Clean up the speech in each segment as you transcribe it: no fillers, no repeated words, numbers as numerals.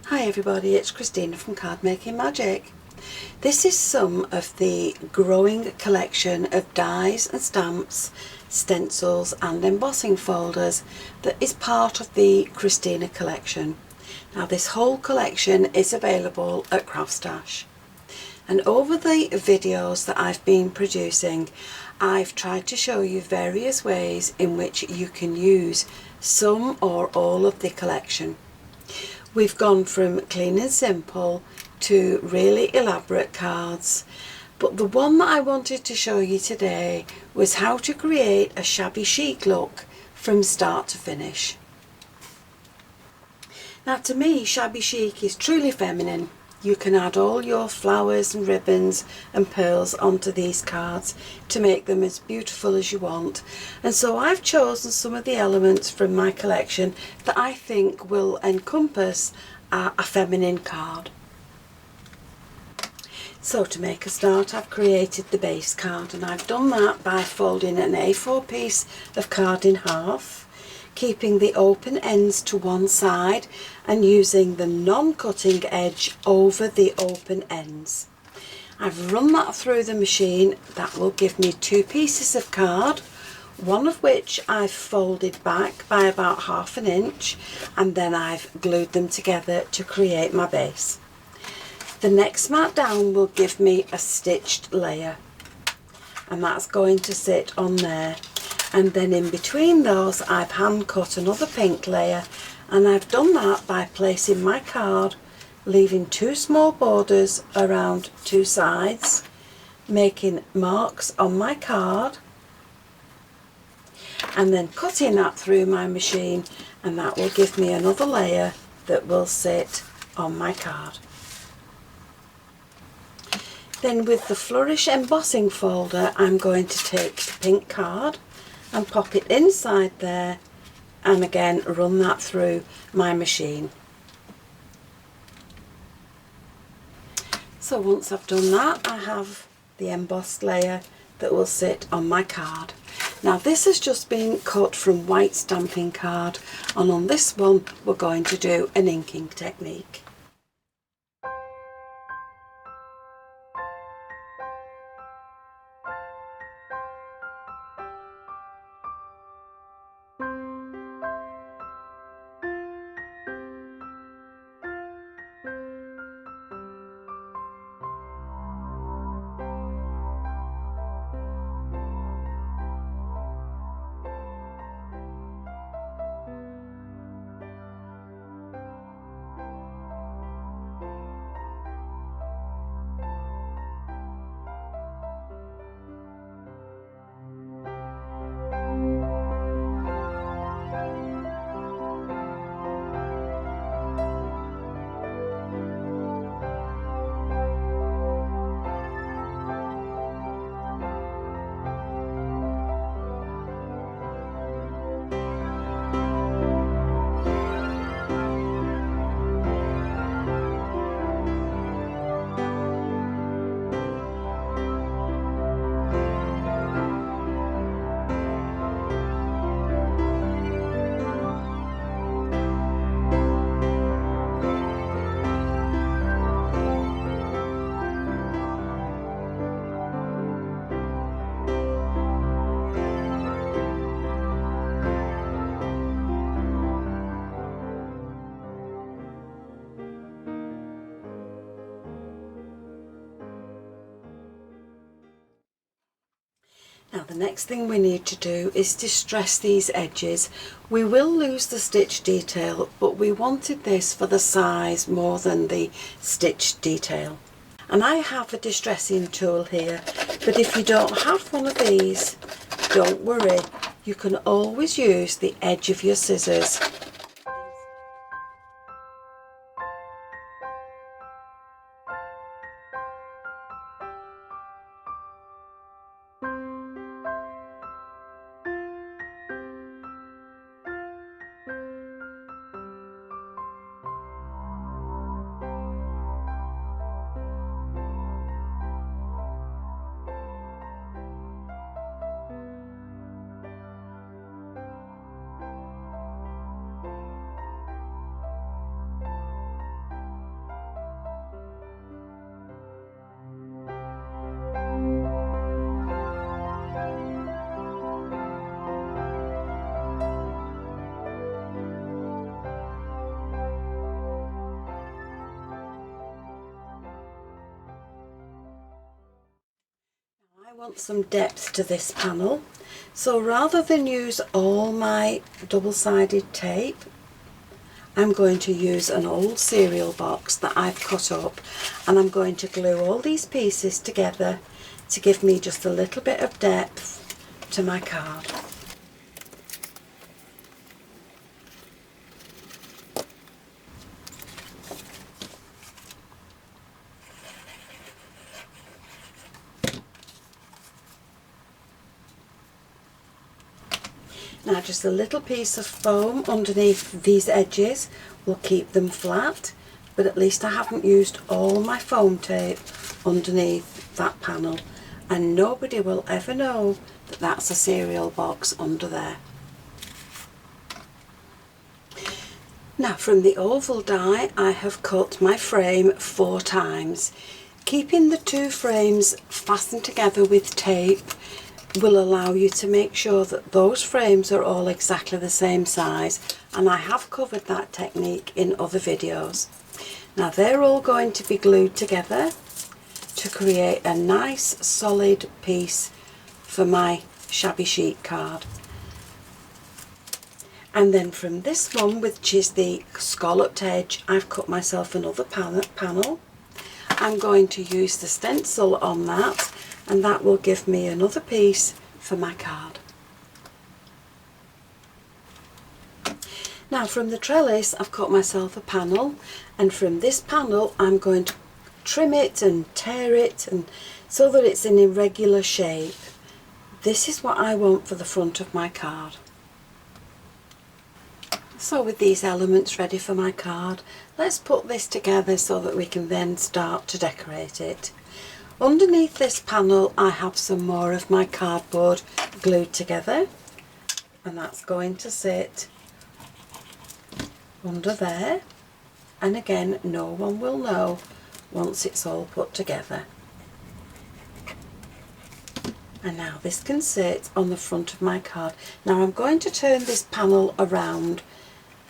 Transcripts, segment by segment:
Hi everybody, it's Christina from Card Making Magic. This is some of the growing collection of dies and stamps, stencils and embossing folders that is part of the Christina Collection. Now this whole collection is available at CraftStash. And over the videos that I've been producing, I've tried to show you various ways in which you can use some or all of the collection. We've gone from clean and simple to really elaborate cards, but the one that I wanted to show you today was how to create a shabby chic look from start to finish. Now to me, shabby chic is truly feminine. You can add all your flowers and ribbons and pearls onto these cards to make them as beautiful as you want. And so I've chosen some of the elements from my collection that I think will encompass a feminine card. So to make a start, I've created the base card, and I've done that by folding an A4 piece of card in half, keeping the open ends to one side and using the non-cutting edge over the open ends. I've run that through the machine. That will give me two pieces of card, one of which I've folded back by about 1/2 inch, and then I've glued them together to create my base. The next mat down will give me a stitched layer, and that's going to sit on there. And then in between those I've hand cut another pink layer, and I've done that by placing my card, leaving two small borders around two sides, making marks on my card, and then cutting that through my machine, and that will give me another layer that will sit on my card. Then with the Flourish embossing folder, I'm going to take the pink card and pop it inside there, and again run that through my machine. So once I've done that, I have the embossed layer that will sit on my card. Now this has just been cut from white stamping card, and on this one we're going to do an inking technique. Now the next thing we need to do is distress these edges. We will lose the stitch detail, but we wanted this for the size more than the stitch detail. And I have a distressing tool here, but if you don't have one of these, don't worry, you can always use the edge of your scissors. want some depth to this panel, so rather than use all my double-sided tape, I'm going to use an old cereal box that I've cut up, and I'm going to glue all these pieces together to give me just a little bit of depth to my card. Now just a little piece of foam underneath these edges will keep them flat, but at least I haven't used all my foam tape underneath that panel, and nobody will ever know that that's a cereal box under there. Now from the oval die I have cut my frame 4 times. Keeping the 2 frames fastened together with tape will allow you to make sure that those frames are all exactly the same size, and I have covered that technique in other videos. Now they're all going to be glued together to create a nice solid piece for my Shabby Chic card. And then from this one, which is the scalloped edge, I've cut myself another panel. I'm going to use the stencil on that, and that will give me another piece for my card. Now from the trellis I've cut myself a panel, and from this panel I'm going to trim it and tear it and so that it's an irregular shape. This is what I want for the front of my card. So with these elements ready for my card, let's put this together so that we can then start to decorate it. Underneath this panel I have some more of my cardboard glued together, and that's going to sit under there, and again no one will know once it's all put together. And now this can sit on the front of my card. Now I'm going to turn this panel around,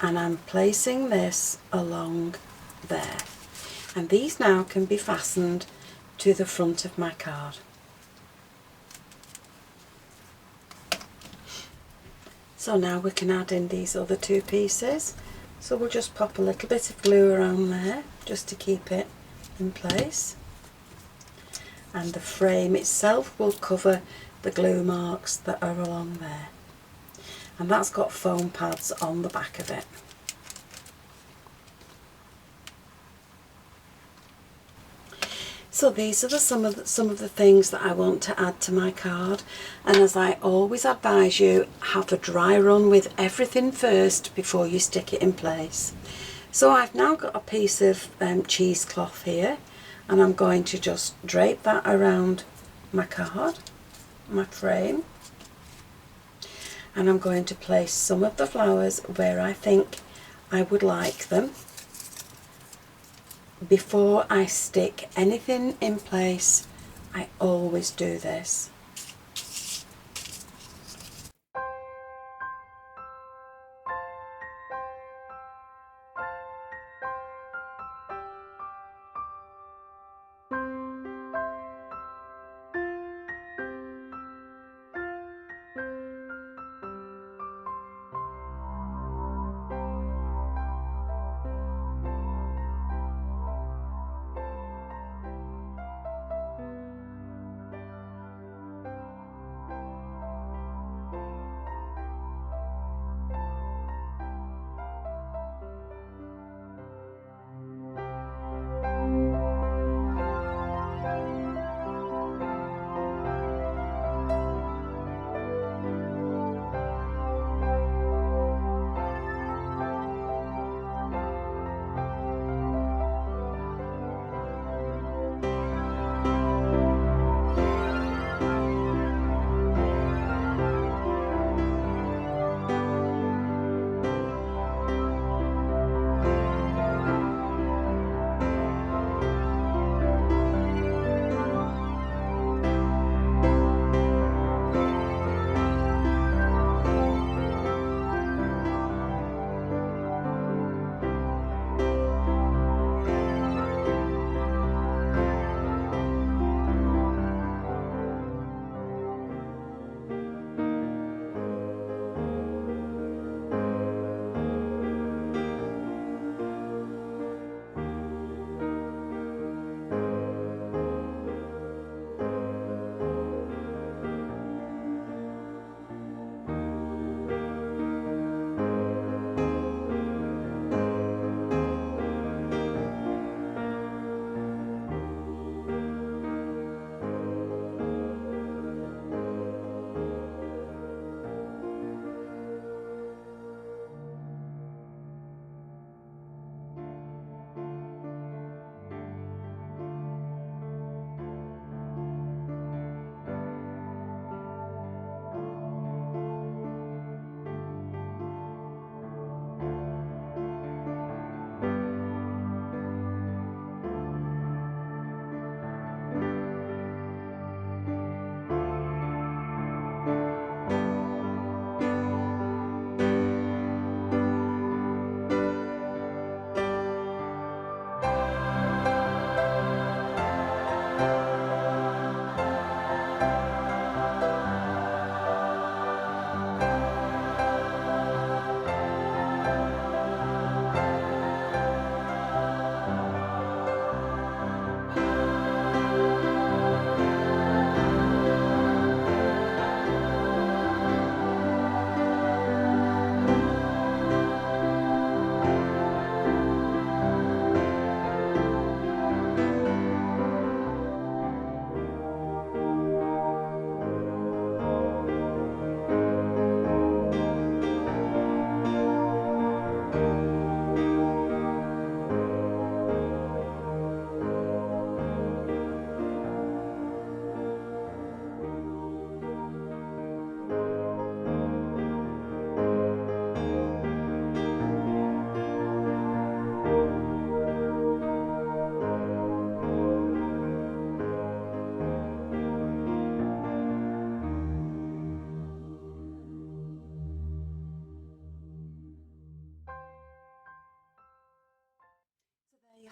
and I'm placing this along there, and these now can be fastened to the front of my card. So now we can add in these other 2 pieces. So we'll just pop a little bit of glue around there just to keep it in place, and the frame itself will cover the glue marks that are along there, and that's got foam pads on the back of it. So these are some of the things that I want to add to my card, and as I always advise you, have a dry run with everything first before you stick it in place. So I've now got a piece of cheesecloth here, and I'm going to just drape that around my card, my frame, and I'm going to place some of the flowers where I think I would like them. Before I stick anything in place, I always do this.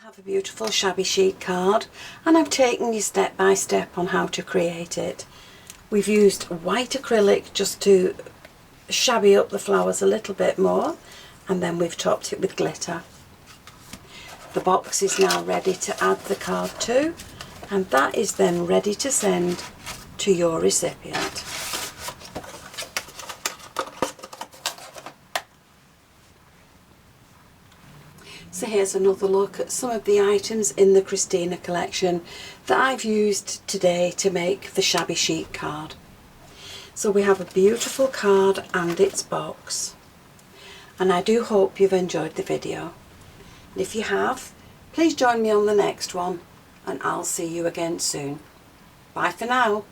have a beautiful shabby chic card, and I've taken you step by step on how to create it. We've used white acrylic just to shabby up the flowers a little bit more, and then we've topped it with glitter. The box is now ready to add the card to, and that is then ready to send to your recipient. So here's another look at some of the items in the Christina collection that I've used today to make the shabby chic card. So we have a beautiful card and its box, and I do hope you've enjoyed the video. And if you have, please join me on the next one, and I'll see you again soon. Bye for now.